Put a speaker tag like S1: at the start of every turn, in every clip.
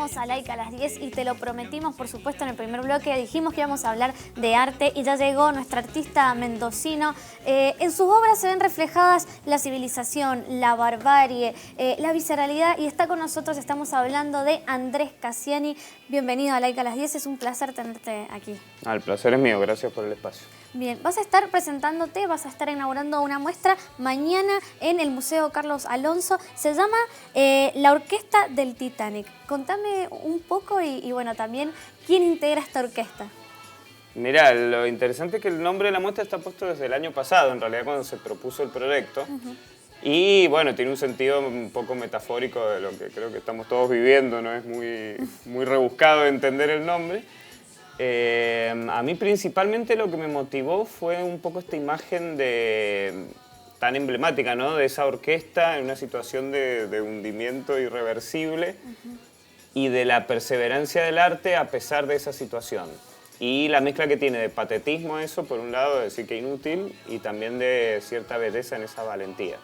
S1: Volvemos a Laica a las 10 y te lo prometimos, por supuesto, en el primer bloque. Dijimos que íbamos a hablar de arte y ya llegó nuestro artista mendocino. En sus obras se ven reflejadas la civilización, la barbarie, la visceralidad, y está con nosotros, estamos hablando de Andrés Cassiani. Bienvenido a Laica a las 10, es un placer tenerte aquí.
S2: El placer es mío, gracias por el espacio.
S1: Bien, vas a estar presentándote, vas a estar inaugurando una muestra mañana en el Museo Carlos Alonso. Se llama La Orquesta del Titanic. Contame un poco y bueno, también, ¿quién integra esta orquesta?
S2: Mirá, lo interesante es que el nombre de la muestra está puesto desde el año pasado, en realidad cuando se propuso el proyecto. Y bueno, tiene un sentido un poco metafórico de lo que creo que estamos todos viviendo, ¿no? Es muy rebuscado entender el nombre. A mí principalmente lo que me motivó fue un poco esta imagen tan emblemática, ¿no? De esa orquesta en una situación de hundimiento irreversible y de la perseverancia del arte a pesar de esa situación. Y la mezcla que tiene de patetismo eso, por un lado, de decir que inútil, y también de cierta belleza en esa valentía.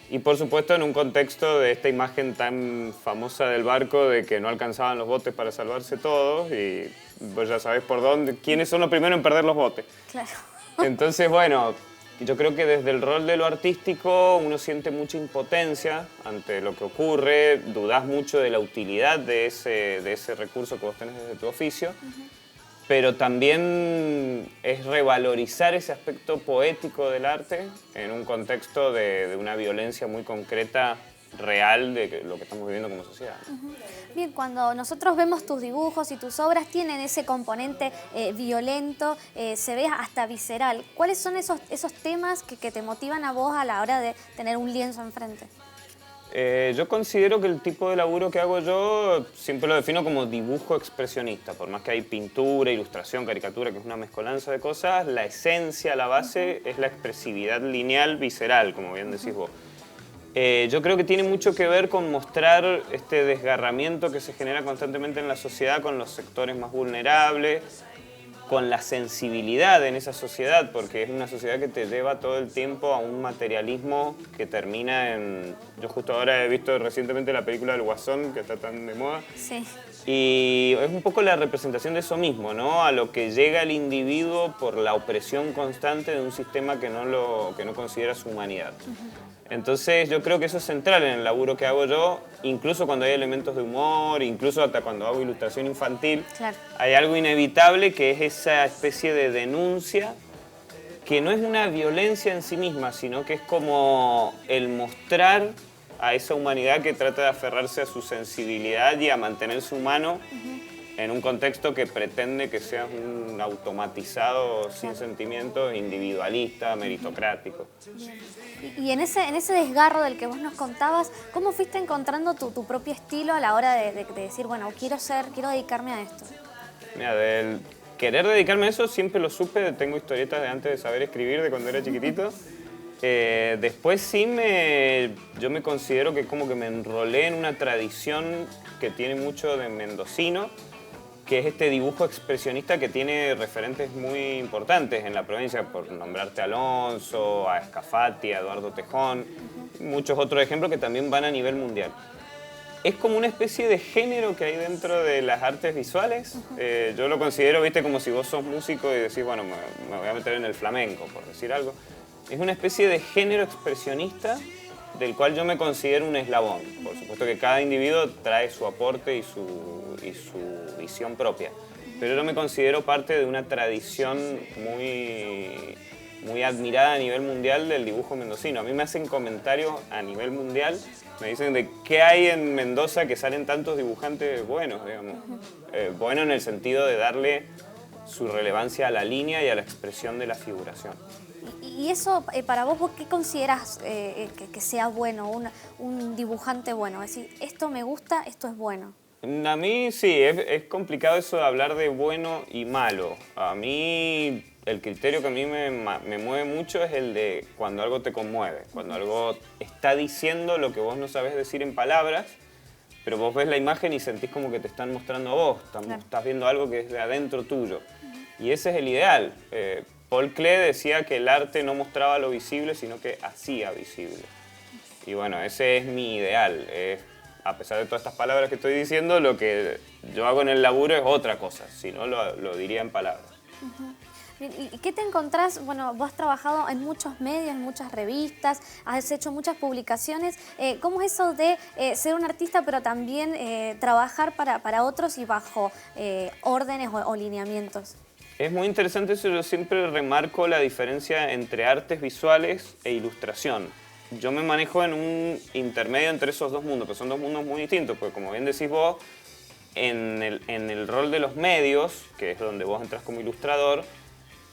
S2: Y por supuesto en un contexto de esta imagen tan famosa del barco de que no alcanzaban los botes para salvarse todos y vos ya sabés por dónde, quiénes son los primeros en perder los botes.
S1: Claro.
S2: Entonces, bueno, yo creo que desde el rol de lo artístico uno siente mucha impotencia ante lo que ocurre, dudás mucho de la utilidad de ese recurso que vos tenés desde tu oficio. Pero también es revalorizar ese aspecto poético del arte en un contexto de una violencia muy concreta, real, de lo que estamos viviendo como sociedad.
S1: Bien, cuando nosotros vemos tus dibujos y tus obras, tienen ese componente violento, se ve hasta visceral. ¿Cuáles son esos temas que te motivan a vos a la hora de tener un lienzo enfrente?
S2: Yo considero que el tipo de laburo que hago yo siempre lo defino como dibujo expresionista. Por más que hay pintura, ilustración, caricatura, que es una mezcolanza de cosas, la esencia, la base es la expresividad lineal, visceral, como bien decís vos. Yo creo que tiene mucho que ver con mostrar este desgarramiento que se genera constantemente en la sociedad con los sectores más vulnerables, con la sensibilidad en esa sociedad, porque es una sociedad que te lleva todo el tiempo a un materialismo que termina en... Yo justo ahora he visto recientemente la película del Guasón, que está tan de moda.
S1: Sí.
S2: Y es un poco la representación de eso mismo, ¿no? A lo que llega el individuo por la opresión constante de un sistema que no considera su humanidad. Entonces yo creo que eso es central en el laburo que hago yo, incluso cuando hay elementos de humor, incluso hasta cuando hago ilustración infantil. Claro. Hay algo inevitable que es esa especie de denuncia que no es una violencia en sí misma, sino que es como el mostrar a esa humanidad que trata de aferrarse a su sensibilidad y a mantenerse humano en un contexto que pretende que sea un automatizado sin sentimientos, individualista, meritocrático.
S1: Y en ese desgarro del que vos nos contabas, ¿cómo fuiste encontrando tu propio estilo a la hora de decir, bueno, quiero dedicarme a esto?
S2: Mira, del querer dedicarme a eso siempre lo supe, tengo historietas de antes de saber escribir, de cuando era chiquitito. Después sí yo me considero que como que me enrolé en una tradición que tiene mucho de mendocino, que es este dibujo expresionista que tiene referentes muy importantes en la provincia, por nombrarte a Alonso, a Escafati, a Eduardo Tejón, muchos otros ejemplos que también van a nivel mundial. Es como una especie de género que hay dentro de las artes visuales. Yo lo considero, viste, como si vos sos músico y decís, bueno, me voy a meter en el flamenco, por decir algo. Es una especie de género expresionista del cual yo me considero un eslabón. Por supuesto que cada individuo trae su aporte y su visión propia. Pero yo me considero parte de una tradición muy admirada a nivel mundial del dibujo mendocino. A mí me hacen comentarios a nivel mundial, me dicen de qué hay en Mendoza que salen tantos dibujantes buenos, digamos. Bueno en el sentido de darle su relevancia a la línea y a la expresión de la figuración.
S1: Y eso, para vos, ¿qué consideras que sea bueno, un dibujante bueno? Es decir, esto me gusta, esto es bueno.
S2: A mí sí, es complicado eso de hablar de bueno y malo. A mí el criterio que a mí me mueve mucho es el de cuando algo te conmueve, cuando algo está diciendo lo que vos no sabés decir en palabras, pero vos ves la imagen y sentís como que te están mostrando a vos, estás viendo algo que es de adentro tuyo. Y ese es el ideal. Paul Klee decía que el arte no mostraba lo visible, sino que hacía visible. Y bueno, ese es mi ideal, es a pesar de todas estas palabras que estoy diciendo, lo que yo hago en el laburo es otra cosa, si no lo diría en palabras.
S1: ¿Y qué te encontrás? Bueno, vos has trabajado en muchos medios, en muchas revistas, has hecho muchas publicaciones. ¿Cómo es eso de ser un artista, pero también trabajar para otros y bajo órdenes o lineamientos?
S2: Es muy interesante eso, yo siempre remarco la diferencia entre artes visuales e ilustración. Yo me manejo en un intermedio entre esos dos mundos, que son dos mundos muy distintos, porque como bien decís vos, en el rol de los medios, que es donde vos entras como ilustrador,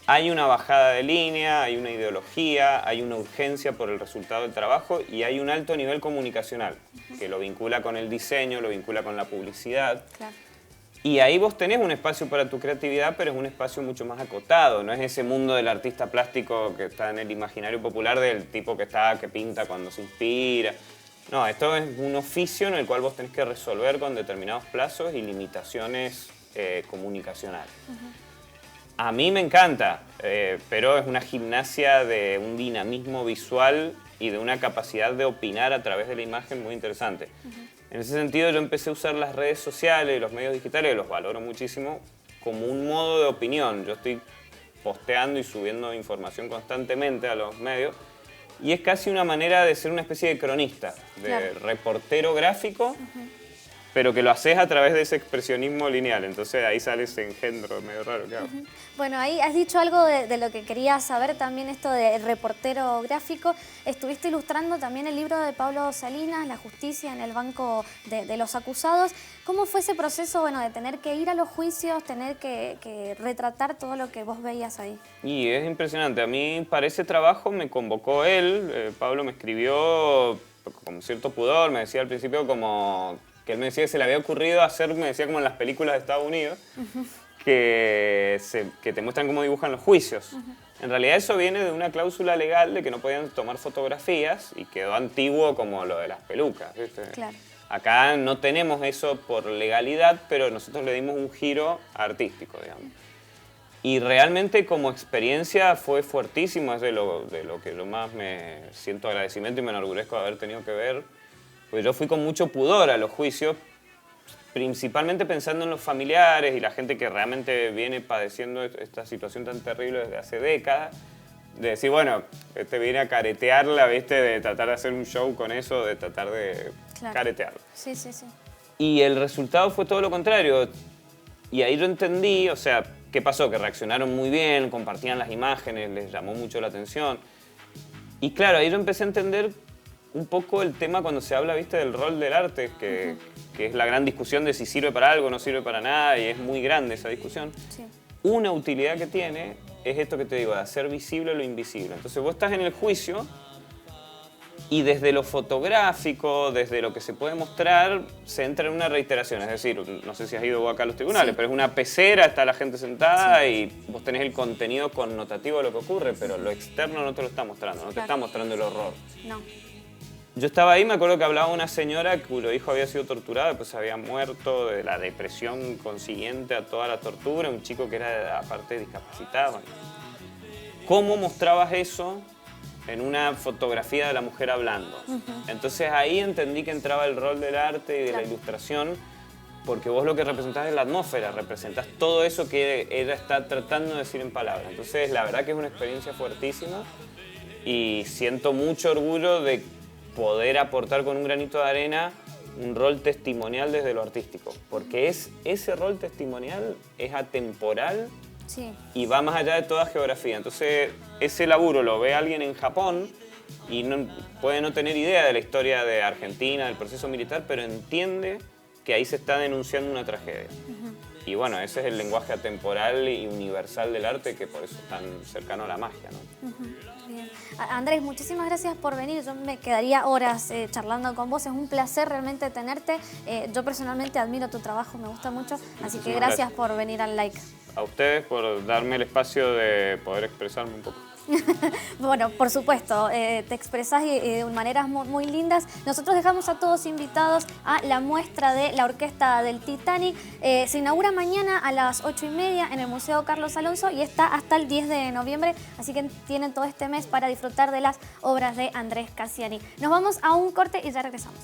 S2: hay una bajada de línea, hay una ideología, hay una urgencia por el resultado del trabajo y hay un alto nivel comunicacional, que lo vincula con el diseño, lo vincula con la publicidad. Claro. Y ahí vos tenés un espacio para tu creatividad, pero es un espacio mucho más acotado. No es ese mundo del artista plástico que está en el imaginario popular del tipo que pinta cuando se inspira. No, esto es un oficio en el cual vos tenés que resolver con determinados plazos y limitaciones comunicacionales. A mí me encanta, pero es una gimnasia de un dinamismo visual y de una capacidad de opinar a través de la imagen muy interesante. En ese sentido yo empecé a usar las redes sociales y los medios digitales, los valoro muchísimo, como un modo de opinión. Yo estoy posteando y subiendo información constantemente a los medios y es casi una manera de ser una especie de cronista, de reportero gráfico, pero que lo haces a través de ese expresionismo lineal. Entonces ahí sale ese engendro medio raro que hago.
S1: Bueno, ahí has dicho algo de lo que quería saber también, esto de reportero gráfico. Estuviste ilustrando también el libro de Pablo Salinas, La justicia en el banco de los acusados. ¿Cómo fue ese proceso, bueno, de tener que ir a los juicios, tener que retratar todo lo que vos veías ahí?
S2: Y es impresionante. A mí para ese trabajo me convocó él. Pablo me escribió con cierto pudor, me decía al principio como que él me decía que se le había ocurrido hacer, me decía como en las películas de Estados Unidos, que te muestran cómo dibujan los juicios. En realidad eso viene de una cláusula legal de que no podían tomar fotografías y quedó antiguo como lo de las pelucas, ¿viste? Claro. Acá no tenemos eso por legalidad, pero nosotros le dimos un giro artístico, digamos. Y realmente como experiencia fue fuertísimo, es de lo que yo más me siento agradecimiento y me enorgullezco de haber tenido que ver. Pues yo fui con mucho pudor a los juicios, principalmente pensando en los familiares y la gente que realmente viene padeciendo esta situación tan terrible desde hace décadas. De decir, bueno, viene a caretearla, ¿viste? De tratar de hacer un show con eso, de tratar de caretearla.
S1: Sí, sí, sí.
S2: Y el resultado fue todo lo contrario. Y ahí yo entendí, o sea, ¿qué pasó? Que reaccionaron muy bien, compartían las imágenes, les llamó mucho la atención. Y claro, ahí yo empecé a entender un poco el tema cuando se habla, ¿viste? Del rol del arte, que es la gran discusión de si sirve para algo o no sirve para nada, y es muy grande esa discusión. Sí. Una utilidad que tiene es esto que te digo, de hacer visible lo invisible. Entonces vos estás en el juicio y desde lo fotográfico, desde lo que se puede mostrar, se entra en una reiteración. Es decir, no sé si has ido vos acá a los tribunales, pero es una pecera, está la gente sentada y vos tenés el contenido connotativo de lo que ocurre, pero lo externo no te lo está mostrando, no te está mostrando el horror. No. Yo estaba ahí, me acuerdo que hablaba una señora cuyo hijo había sido torturado, después había muerto de la depresión consiguiente a toda la tortura, un chico que era aparte discapacitado. ¿Cómo mostrabas eso en una fotografía de la mujer hablando? Entonces ahí entendí que entraba el rol del arte y de la ilustración, porque vos lo que representás es la atmósfera, representás todo eso que ella está tratando de decir en palabras. Entonces la verdad que es una experiencia fuertísima y siento mucho orgullo de poder aportar con un granito de arena un rol testimonial desde lo artístico, porque ese rol testimonial es atemporal y va más allá de toda geografía. Entonces ese laburo lo ve alguien en Japón y puede no tener idea de la historia de Argentina, del proceso militar, pero entiende que ahí se está denunciando una tragedia. Y bueno, ese es el lenguaje atemporal y universal del arte, que por eso es tan cercano a la magia, ¿no?
S1: Bien. Andrés, muchísimas gracias por venir. Yo me quedaría horas charlando con vos. Es un placer realmente tenerte. Yo personalmente admiro tu trabajo, me gusta mucho. Así que gracias por venir al Like.
S2: A ustedes por darme el espacio de poder expresarme un poco.
S1: Bueno, por supuesto, te expresás de maneras muy lindas. Nosotros dejamos a todos invitados a la muestra de la Orquesta del Titanic. Se inaugura mañana a las 8:30 en el Museo Carlos Alonso y está hasta el 10 de noviembre, así que tienen todo este mes para disfrutar de las obras de Andrés Cassiani. Nos vamos a un corte y ya regresamos.